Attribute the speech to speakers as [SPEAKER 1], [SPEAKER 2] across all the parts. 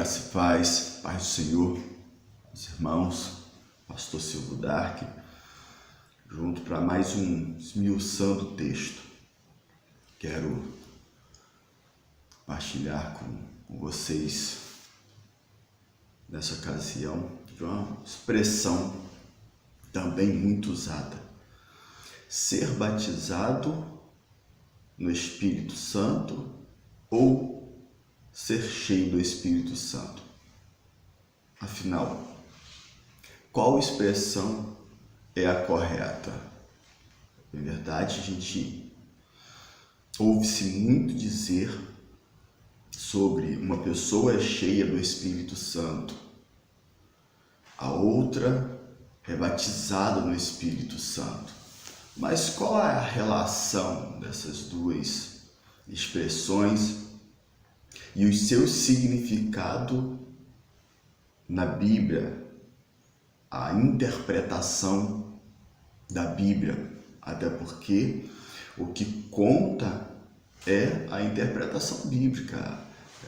[SPEAKER 1] Graça e paz do Senhor, os irmãos, pastor Silvio Dark, junto para mais um esmiuçando o texto. Quero compartilhar com vocês, nessa ocasião, de uma expressão também muito usada: ser batizado no Espírito Santo ou ser cheio do Espírito Santo. Afinal, qual expressão é a correta? Na verdade, a gente ouve-se muito dizer sobre uma pessoa cheia do Espírito Santo, a outra é batizada no Espírito Santo. Mas qual é a relação dessas duas expressões e o seu significado na Bíblia, a interpretação da Bíblia? Até porque o que conta é a interpretação bíblica,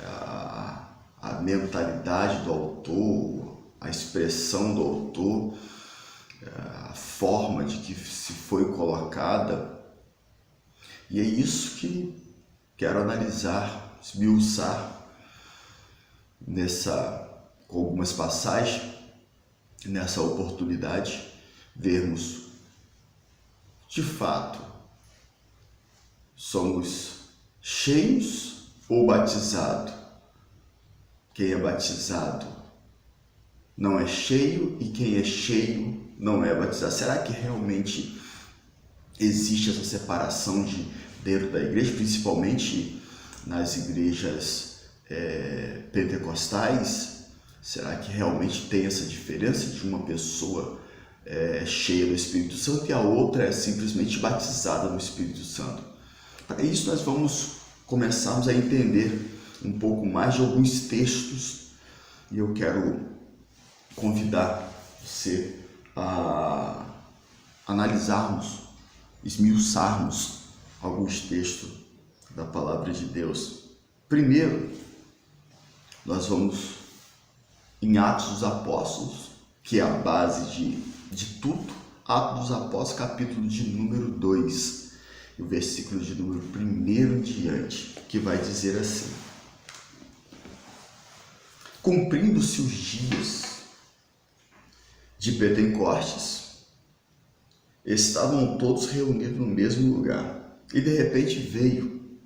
[SPEAKER 1] a mentalidade do autor, a expressão do autor, a forma de que se foi colocada. E é isso que quero analisar, esmiuçar com algumas passagens, nessa oportunidade, vermos de fato, somos cheios ou batizados? Quem é batizado não é cheio e quem é cheio não é batizado. Será que realmente existe essa separação dentro da igreja, principalmente nas igrejas pentecostais? Será que realmente tem essa diferença de uma pessoa cheia do Espírito Santo e a outra é simplesmente batizada no Espírito Santo? Para isso nós vamos começarmos a entender um pouco mais de alguns textos, e eu quero convidar você a analisarmos, esmiuçarmos alguns textos da Palavra de Deus. Primeiro, nós vamos em Atos dos Apóstolos, que é a base de tudo. Atos dos Apóstolos, capítulo de número 2, e o versículo de número 1 em diante, que vai dizer assim: cumprindo-se os dias de Pentecostes, estavam todos reunidos no mesmo lugar, e de repente veio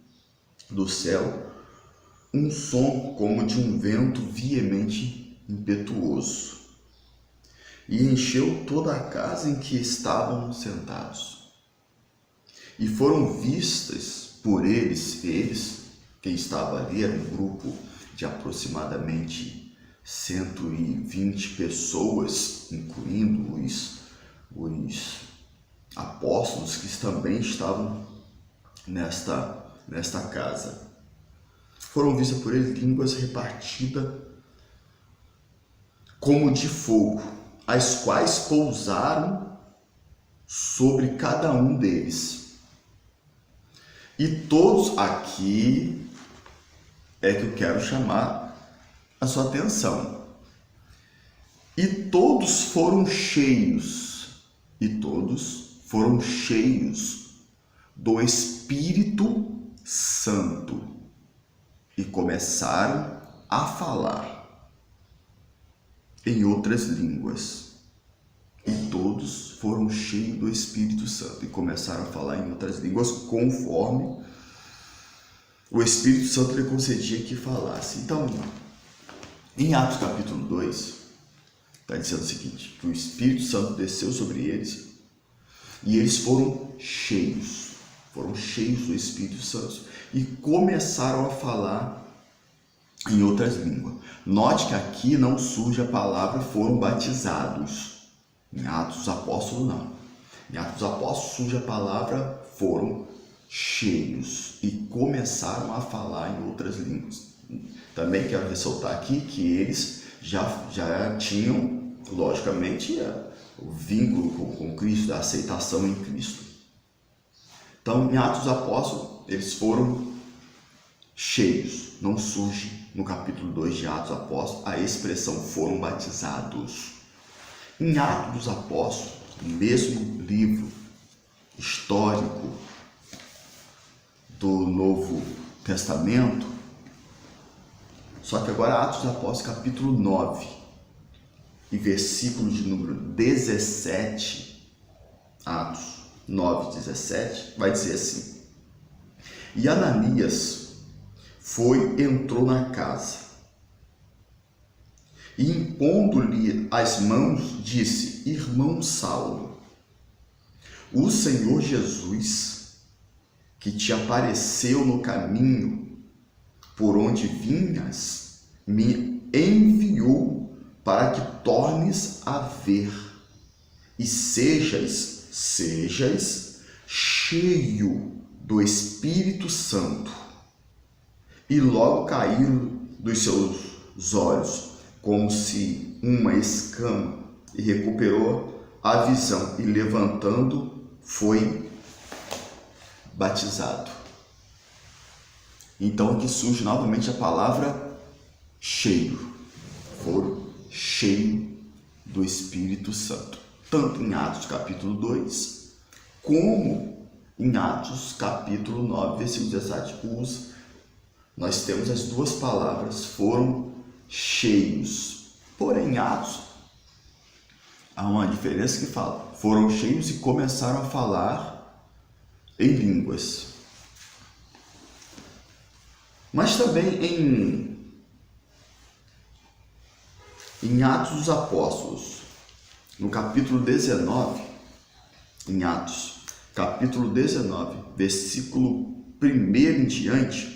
[SPEAKER 1] do céu um som como de um vento veemente impetuoso, e encheu toda a casa em que estavam sentados. E foram vistas por eles, quem estava ali, era um grupo de aproximadamente 120 pessoas, incluindo os apóstolos que também estavam nesta casa. Foram vistas por eles línguas repartidas como de fogo, as quais pousaram sobre cada um deles. E todos, aqui é que eu quero chamar a sua atenção, e todos foram cheios do Espírito Santo e começaram a falar em outras línguas. E todos foram cheios do Espírito Santo e começaram a falar em outras línguas, conforme o Espírito Santo lhe concedia que falasse. Então, em Atos capítulo 2, está dizendo o seguinte: que o Espírito Santo desceu sobre eles e eles foram cheios do Espírito Santo e começaram a falar em outras línguas. Note que aqui não surge a palavra foram batizados. Em Atos dos Apóstolos não. Em Atos dos Apóstolos surge a palavra foram cheios e começaram a falar em outras línguas. Também quero ressaltar aqui que eles já tinham, logicamente, o vínculo com Cristo, a aceitação em Cristo. Então, em Atos dos Apóstolos, eles foram cheios. Não surge no capítulo 2 de Atos dos Apóstolos a expressão foram batizados. Em Atos dos Apóstolos, o mesmo livro histórico do Novo Testamento, só que agora Atos dos Apóstolos, capítulo 9, e versículo de número 17, Atos 9, 17, vai dizer assim: e Ananias entrou na casa, e impondo-lhe as mãos, disse: irmão Saulo, o Senhor Jesus, que te apareceu no caminho por onde vinhas, me enviou para que tornes a ver e sejas cheio do Espírito Santo. E logo caíram dos seus olhos como se uma escama, e recuperou a visão, e levantando foi batizado. Então aqui surge novamente a palavra cheio. Foram cheios do Espírito Santo, tanto em Atos capítulo 2, como em Atos capítulo 9, versículo 17, nós temos as duas palavras, foram cheios. Porém, em Atos, há uma diferença que fala, foram cheios e começaram a falar em línguas. Mas também em Atos dos Apóstolos, no capítulo 19, em Atos, capítulo 19, versículo 1 em diante,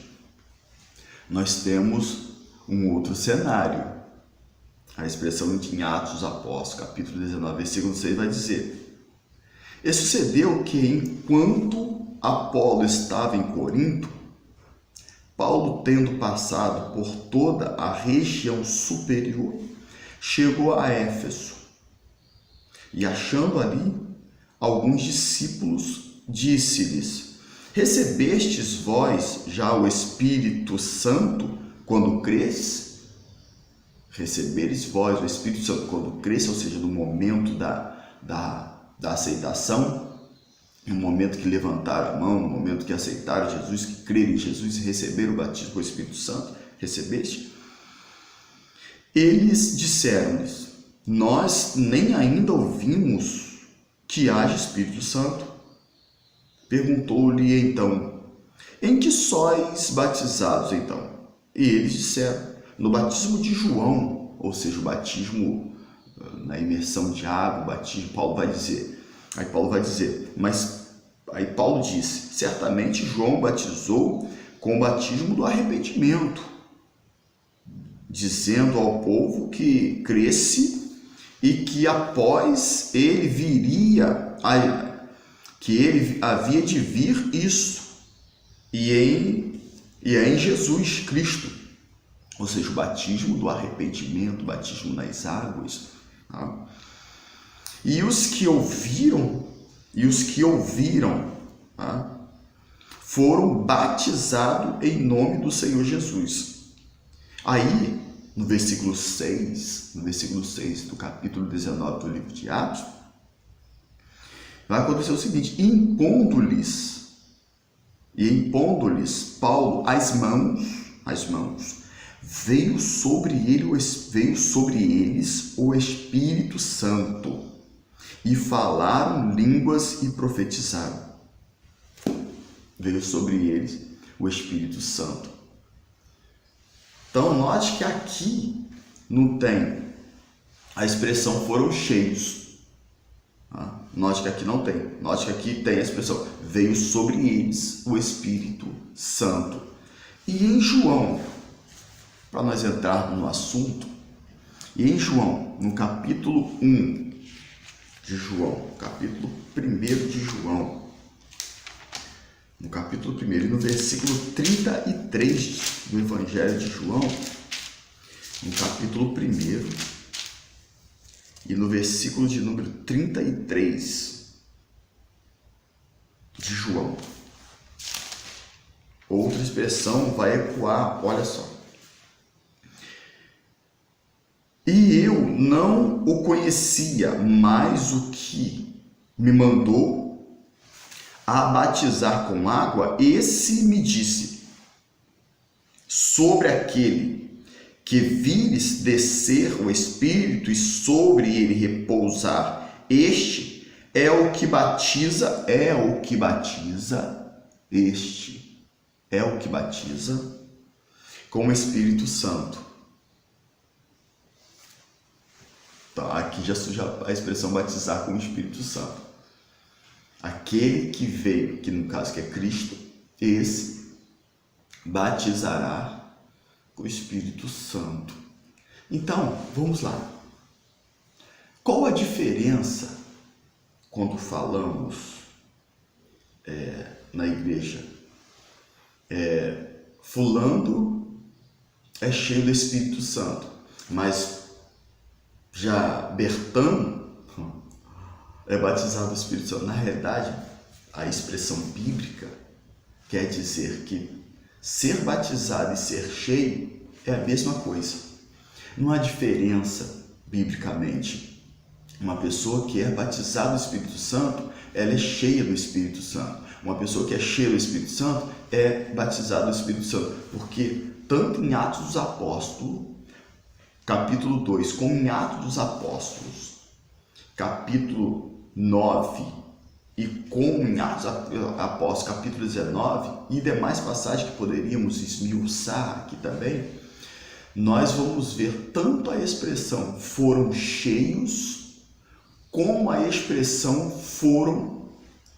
[SPEAKER 1] nós temos um outro cenário. A expressão em Atos dos Apóstolos, capítulo 19, versículo 6, vai dizer: e sucedeu que, enquanto Apolo estava em Corinto, Paulo, tendo passado por toda a região superior, chegou a Éfeso, e achando ali alguns discípulos, disse-lhes: recebestes vós já o Espírito Santo quando cresces? Receberes vós o Espírito Santo quando cresce, ou seja, no momento da aceitação, no momento que levantaram a mão, no momento que aceitaram Jesus, que creram em Jesus e receberam o batismo com o Espírito Santo, recebeste? Eles disseram-lhes: nós nem ainda ouvimos que haja Espírito Santo. Perguntou-lhe então: em que sois batizados então? E eles disseram: no batismo de João, ou seja, o batismo na imersão de água, o batismo, Paulo vai dizer, mas aí Paulo disse: certamente João batizou com o batismo do arrependimento, dizendo ao povo que cresce e que após ele viria, que ele havia de vir isso, e é em Jesus Cristo, ou seja, o batismo do arrependimento, o batismo nas águas. Tá? E os que ouviram, tá? foram batizados em nome do Senhor Jesus. Aí, no versículo 6 do capítulo 19 do livro de Atos, vai acontecer o seguinte: impondo-lhes Paulo as mãos, veio sobre eles o Espírito Santo, e falaram línguas e profetizaram. Veio sobre eles o Espírito Santo. Então, note que aqui não tem a expressão foram cheios. Tá? Note que aqui não tem. Note que aqui tem a expressão veio sobre eles o Espírito Santo. E em João, para nós entrarmos no assunto, e em João, no capítulo 1 de João, capítulo 1 de João, no capítulo 1 e no versículo 33 do Evangelho de João, no capítulo 1 e no versículo de número 33 de João, Outra expressão vai ecoar, olha só. E eu não o conhecia, mas o que me mandou a batizar com água, esse me disse: sobre aquele que vires descer o Espírito e sobre ele repousar, este é o que batiza, com o Espírito Santo. Então, aqui já surge a expressão batizar com o Espírito Santo. Aquele que veio, que no caso que é Cristo, esse batizará com o Espírito Santo. Então, vamos lá. Qual a diferença quando falamos na igreja? Fulano é cheio do Espírito Santo, mas já Bertano é batizado do Espírito Santo. Na realidade, a expressão bíblica quer dizer que ser batizado e ser cheio é a mesma coisa. Não há diferença biblicamente. Uma pessoa que é batizada do Espírito Santo, ela é cheia do Espírito Santo. Uma pessoa que é cheia do Espírito Santo é batizada do Espírito Santo. Porque tanto em Atos dos Apóstolos, capítulo 2, como em Atos dos Apóstolos, capítulo 9, e como em Atos dos Apóstolos, capítulo 19, e demais passagens que poderíamos esmiuçar aqui também, nós vamos ver tanto a expressão foram cheios, como a expressão foram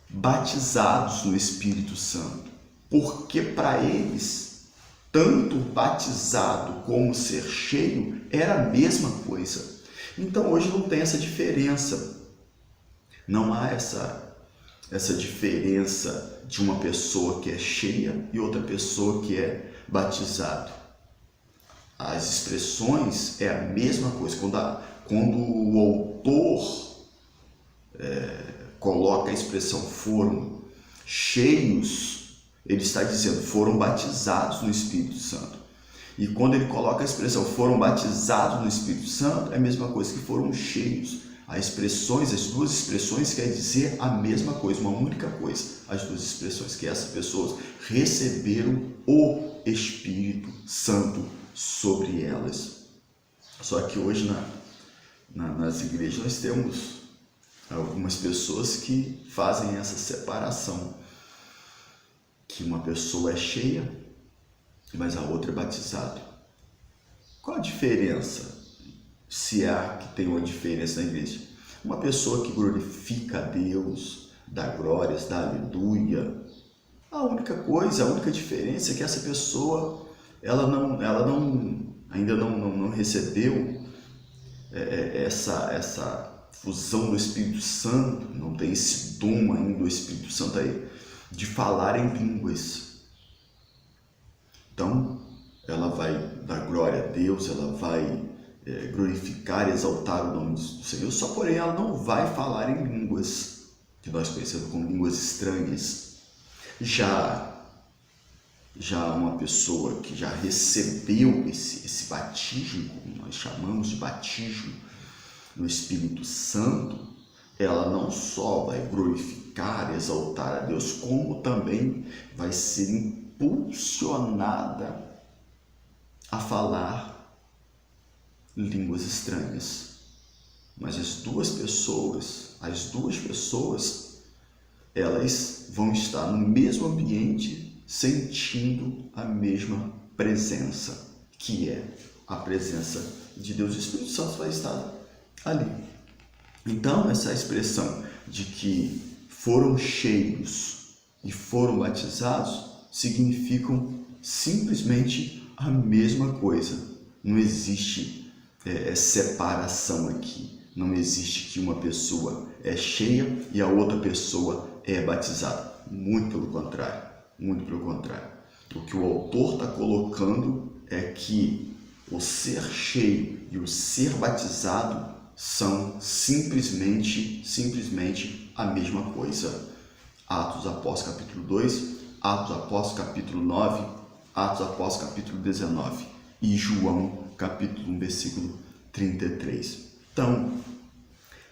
[SPEAKER 1] batizados no Espírito Santo. Porque para eles, tanto batizado como ser cheio era a mesma coisa. Então hoje não tem essa diferença. Não há essa diferença de uma pessoa que é cheia e outra pessoa que é batizado. As expressões é a mesma coisa. Quando o autor coloca a expressão foram cheios, ele está dizendo foram batizados no Espírito Santo. E quando ele coloca a expressão foram batizados no Espírito Santo, é a mesma coisa que foram cheios. As duas expressões querem dizer a mesma coisa, uma única coisa. As duas expressões, que essas pessoas receberam o Espírito Santo sobre elas. Só que hoje nas igrejas nós temos algumas pessoas que fazem essa separação, que uma pessoa é cheia, mas a outra é batizada. Qual a diferença? Se há que tem uma diferença na igreja. Uma pessoa que glorifica a Deus, dá glórias, dá aleluia. A única diferença é que essa pessoa ainda não recebeu essa fusão do Espírito Santo, não tem esse dom ainda do Espírito Santo aí, de falar em línguas. Então, ela vai dar glória a Deus, ela vai glorificar e exaltar o nome do Senhor, só porém ela não vai falar em línguas, que nós conhecemos como línguas estranhas. Já uma pessoa que já recebeu esse batismo, como nós chamamos de batismo no Espírito Santo, ela não só vai glorificar, exaltar a Deus, como também vai ser impulsionada a falar línguas estranhas. Mas as duas pessoas, elas vão estar no mesmo ambiente, sentindo a mesma presença, que é a presença de Deus. O Espírito Santo vai estar ali. Então, essa expressão de que foram cheios e foram batizados significam simplesmente a mesma coisa. Não existe separação aqui. Não existe que uma pessoa é cheia e a outra pessoa é batizada. Muito pelo contrário. O que o autor está colocando é que o ser cheio e o ser batizado são simplesmente a mesma coisa. Atos dos Apóstolos, capítulo 2, Atos dos Apóstolos, capítulo 9, Atos dos Apóstolos, capítulo 19 e João, capítulo 1, versículo 33. Então,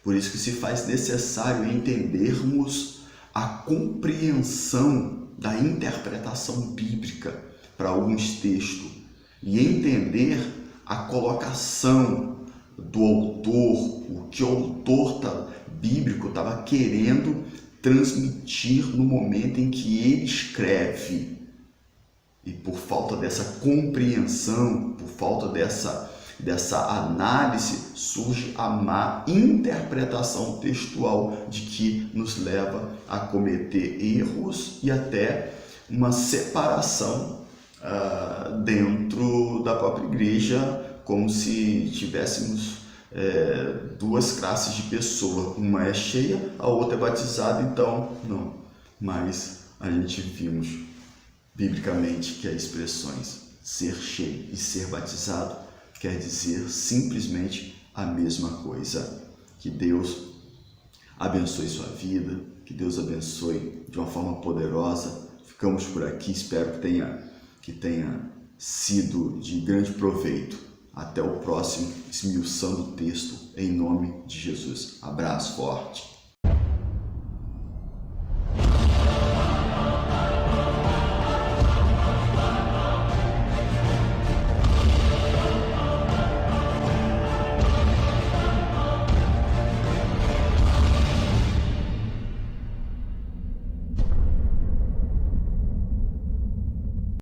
[SPEAKER 1] por isso que se faz necessário entendermos a compreensão da interpretação bíblica para alguns textos e entender a colocação do autor, o que o autor bíblico estava querendo transmitir no momento em que ele escreve. E por falta dessa compreensão, por falta dessa análise, surge a má interpretação textual de que nos leva a cometer erros e até uma separação dentro da própria igreja, como se tivéssemos duas classes de pessoa, uma é cheia, a outra é batizada, então não. Mas a gente vimos biblicamente que as expressões ser cheio e ser batizado quer dizer simplesmente a mesma coisa. Que Deus abençoe sua vida, que Deus abençoe de uma forma poderosa. Ficamos por aqui, espero que tenha sido de grande proveito. Até o próximo, esmiuçando o texto, em nome de Jesus. Abraço forte.